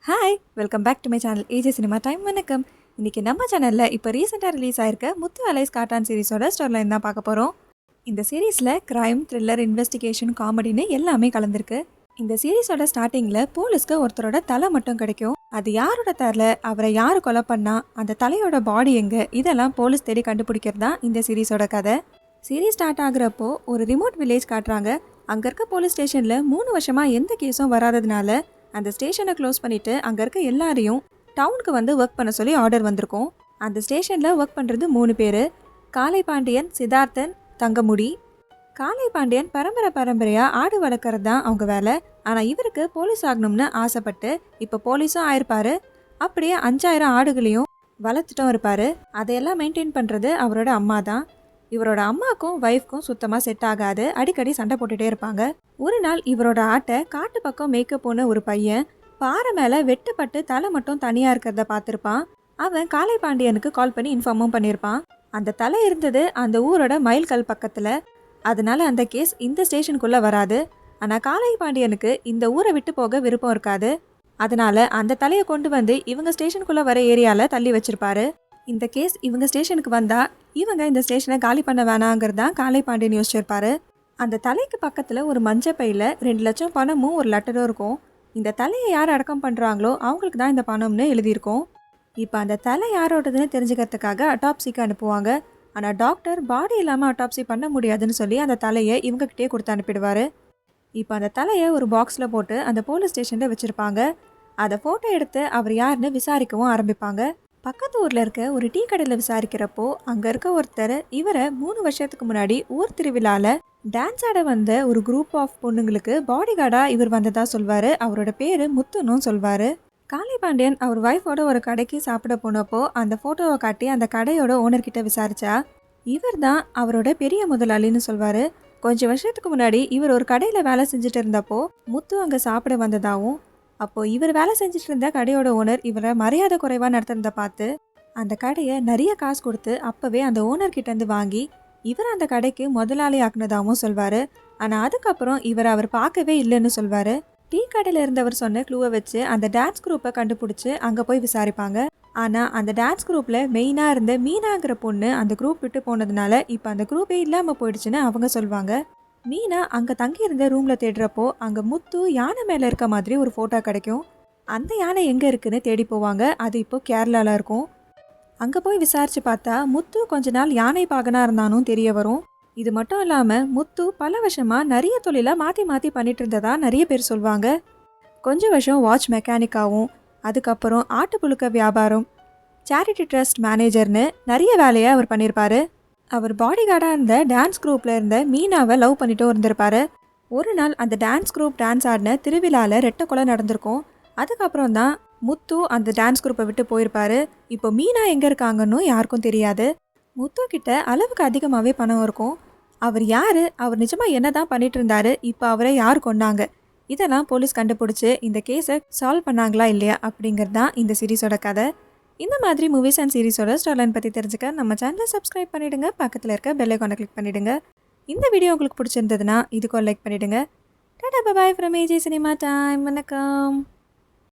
Hi welcome back to my channel AJ cinema time. வணக்கம். இன்றைக்கி நம்ம சேனலில் இப்போ ரீசெண்டாக ரிலீஸ் ஆயிருக்க முத்து அலைஸ் காட்டான் சீரிஸோட ஸ்டோரி லைன் தான் பார்க்க போகிறோம். இந்த சீரீஸில் க்ரைம், த்ரில்லர், இன்வெஸ்டிகேஷன், காமெடின்னு எல்லாமே கலந்துருக்கு. இந்த சீரீஸோட ஸ்டார்டிங்கில் போலீஸ்க்கு ஒருத்தரோட தலை மட்டும் கிடைக்கும். அது யாரோட தரல, அவரை யார் கொலை பண்ணா, அந்த தலையோட பாடி எங்கே, இதெல்லாம் போலீஸ் தேடி கண்டுபிடிக்கிறது தான் இந்த சீரீஸோட கதை. சீரீஸ் ஸ்டார்ட் ஆகுறப்போ ஒரு ரிமோட் வில்லேஜ் காட்டுறாங்க. அங்கே இருக்க போலீஸ் ஸ்டேஷனில் 3 வருஷமாக எந்த கேஸும் வராததுனால அந்த ஸ்டேஷனை க்ளோஸ் பண்ணிவிட்டு அங்கே இருக்க எல்லாரையும் டவுனுக்கு வந்து ஒர்க் பண்ண சொல்லி ஆர்டர் வந்திருக்கும். அந்த ஸ்டேஷனில் ஒர்க் பண்ணுறது 3 பேர். காளை பாண்டியன், சித்தார்த்தன், தங்கமுடி. காளை பாண்டியன் பரம்பரையாக ஆடு வளர்க்குறது தான் அவங்க வேலை. ஆனால் இவருக்கு போலீஸ் ஆகணும்னு ஆசைப்பட்டு இப்போ போலீஸும் ஆயிருப்பார். அப்படியே 5000 ஆடுகளையும் வளர்த்துட்டும் இருப்பார். அதையெல்லாம் மெயின்டைன் பண்ணுறது அவரோட அம்மா தான். இவரோட அம்மாக்கும் ஒய்ஃப்க்கும் சுத்தமாக செட் ஆகாது. அடிக்கடி சண்டை போட்டுகிட்டே இருப்பாங்க. ஒரு நாள் இவரோட ஆட்டை காட்டு பக்கம் மேய்க்க போன ஒரு பையன் பாறை மேலே வெட்டுப்பட்டு தலை மட்டும் தனியாக இருக்கிறத பார்த்துருப்பான். அவன் காளை பாண்டியனுக்கு கால் பண்ணி இன்ஃபார்மும் பண்ணியிருப்பான். அந்த தலை இருந்தது அந்த ஊரோட மைல்கல் பக்கத்தில். அதனால அந்த கேஸ் இந்த ஸ்டேஷனுக்குள்ளே வராது. ஆனால் காளை பாண்டியனுக்கு இந்த ஊரை விட்டு போக விருப்பம் இருக்காது. அதனால அந்த தலையை கொண்டு வந்து இவங்க ஸ்டேஷனுக்குள்ளே வர ஏரியாவில் தள்ளி வச்சிருப்பாரு. இந்த கேஸ் இவங்க ஸ்டேஷனுக்கு வந்தால் இவங்க இந்த ஸ்டேஷனை காலி பண்ண வேணாங்கிறதான் காளை பாண்டியன் யோசிச்சிருப்பாரு. அந்த தலைக்கு பக்கத்தில் ஒரு மஞ்சள் பையில் 2 லட்சம் பணமும் ஒரு லெட்டரும் இருக்கும். இந்த தலையை யார் அடக்கம் பண்ணுறாங்களோ அவங்களுக்கு தான் இந்த பணம்னு எழுதியிருக்கும். இப்போ அந்த தலை யாரோடதுன்னு தெரிஞ்சுக்கிறதுக்காக அட்டாப்சிக்கு அனுப்புவாங்க. ஆனால் டாக்டர் பாடி இல்லாமல் அட்டாப்சி பண்ண முடியாதுன்னு சொல்லி அந்த தலையை இவங்ககிட்டே கொடுத்து அனுப்பிடுவார். இப்போ அந்த தலையை ஒரு பாக்ஸில் போட்டு அந்த போலீஸ் ஸ்டேஷனில் வச்சுருப்பாங்க. அதை ஃபோட்டோ எடுத்து அவர் யாருன்னு விசாரிக்கவும் ஆரம்பிப்பாங்க. பக்கத்து ஊரில் இருக்க ஒரு டீ கடையில் விசாரிக்கிறப்போ அங்கே இருக்க ஒருத்தர் இவரை 3 வருஷத்துக்கு முன்னாடி ஊர் திருவிழாவில் டான்ஸ் ஆட வந்த ஒரு குரூப் ஆஃப் பொண்ணுங்களுக்கு பாடி கார்டாக இவர் வந்ததா சொல்வார். அவரோட பேர் முத்துன்னு சொல்வார். காளை பாண்டியன் அவர் ஒய்ஃபோட ஒரு கடைக்கு சாப்பிட போனப்போ அந்த ஃபோட்டோவை காட்டி அந்த கடையோட ஓனர்கிட்ட விசாரிச்சா இவர் தான் அவரோட பெரிய முதலாளின்னு சொல்வார். கொஞ்சம் வருஷத்துக்கு முன்னாடி இவர் ஒரு கடையில் வேலை செஞ்சுட்டு இருந்தப்போ முத்து அங்கே சாப்பிட வந்ததாகவும் அப்போது இவர் வேலை செஞ்சுட்டு இருந்த கடையோட ஓனர் இவரை மரியாதை குறைவாக நடத்துறதை பார்த்து அந்த கடையை நிறைய காசு கொடுத்து அப்போவே அந்த ஓனர்கிட்டேருந்து வாங்கி இவர் அந்த கடைக்கு முதலாளி ஆக்குனதாகவும் சொல்வார். ஆனால் அதுக்கப்புறம் அவர் பார்க்கவே இல்லைன்னு சொல்வார். டீ கடையில் இருந்தவர் சொன்ன க்ளூவை வச்சு அந்த டான்ஸ் குரூப்பை கண்டுபிடிச்சி அங்கே போய் விசாரிப்பாங்க. ஆனால் அந்த டான்ஸ் குரூப்பில் மெயினாக இருந்த மீனாங்கிற பொண்ணு அந்த குரூப் விட்டு போனதுனால இப்போ அந்த குரூப்பே இல்லாமல் போயிடுச்சுன்னு அவங்க சொல்லுவாங்க. மீனா அங்கே தங்கியிருந்த ரூமில் தேடுறப்போ அங்கே முத்து யானை மேலே இருக்க மாதிரி ஒரு ஃபோட்டோ கிடைக்கும். அந்த யானை எங்கே இருக்குன்னு தேடி போவாங்க. அது இப்போது கேரளாவில் இருக்கும். அங்கே போய் விசாரித்து பார்த்தா முத்து கொஞ்ச நாள் யானை பாகனாக இருந்தானும் தெரிய வரும். இது மட்டும் இல்லாமல் முத்து பல வருஷமாக நிறைய தொழிலை மாற்றி மாற்றி பண்ணிட்டு இருந்ததா நிறைய பேர் சொல்லுவாங்க. கொஞ்சம் வருஷம் வாட்ச் மெக்கானிக்காகவும் அதுக்கப்புறம் ஆட்டு புழுக்க வியாபாரம், சேரிட்டி ட்ரஸ்ட் மேனேஜர்னு நிறைய வேலையை அவர் பண்ணியிருப்பார். அவர் பாடி கார்டாக இருந்த டான்ஸ் குரூப்பில் இருந்த மீனாவை லவ் பண்ணிட்டும் இருந்திருப்பார். ஒரு நாள் அந்த டான்ஸ் குரூப் டான்ஸ் ஆடின திருவிழாவில் ரெட்டை கொலை நடந்திருக்கும். அதுக்கப்புறம் தான் முத்து அந்த டான்ஸ் குரூப்பை விட்டு போயிருப்பார். இப்போ மீனா எங்கே இருக்காங்கன்னு யாருக்கும் தெரியாது. முத்து கிட்ட அளவுக்கு அதிகமாகவே பணம் இருக்கும். அவர் யார், அவர் நிஜமாக என்ன தான் பண்ணிட்டு இருந்தார், இப்போ அவரை யார் கொண்டாங்க, இதெல்லாம் போலீஸ் கண்டுபிடிச்சி இந்த கேஸை சால்வ் பண்ணாங்களா இல்லையா அப்படிங்கிறது தான் இந்த சீரீஸோட கதை. இந்த மாதிரி மூவிஸ் அண்ட் சீரிஸோட ஸ்டோரிலைன் பற்றி தெரிஞ்சுக்க நம்ம சேனலை சப்ஸ்கிரைப் பண்ணிவிடுங்க. பக்கத்தில் இருக்க பெல் ஐகானை கிளிக் பண்ணிவிடுங்க. இந்த வீடியோ உங்களுக்கு பிடிச்சிருந்ததுன்னா இதுக்கு லைக் பண்ணிவிடுங்க. டாடா bye from AJ cinema time. வணக்கம்.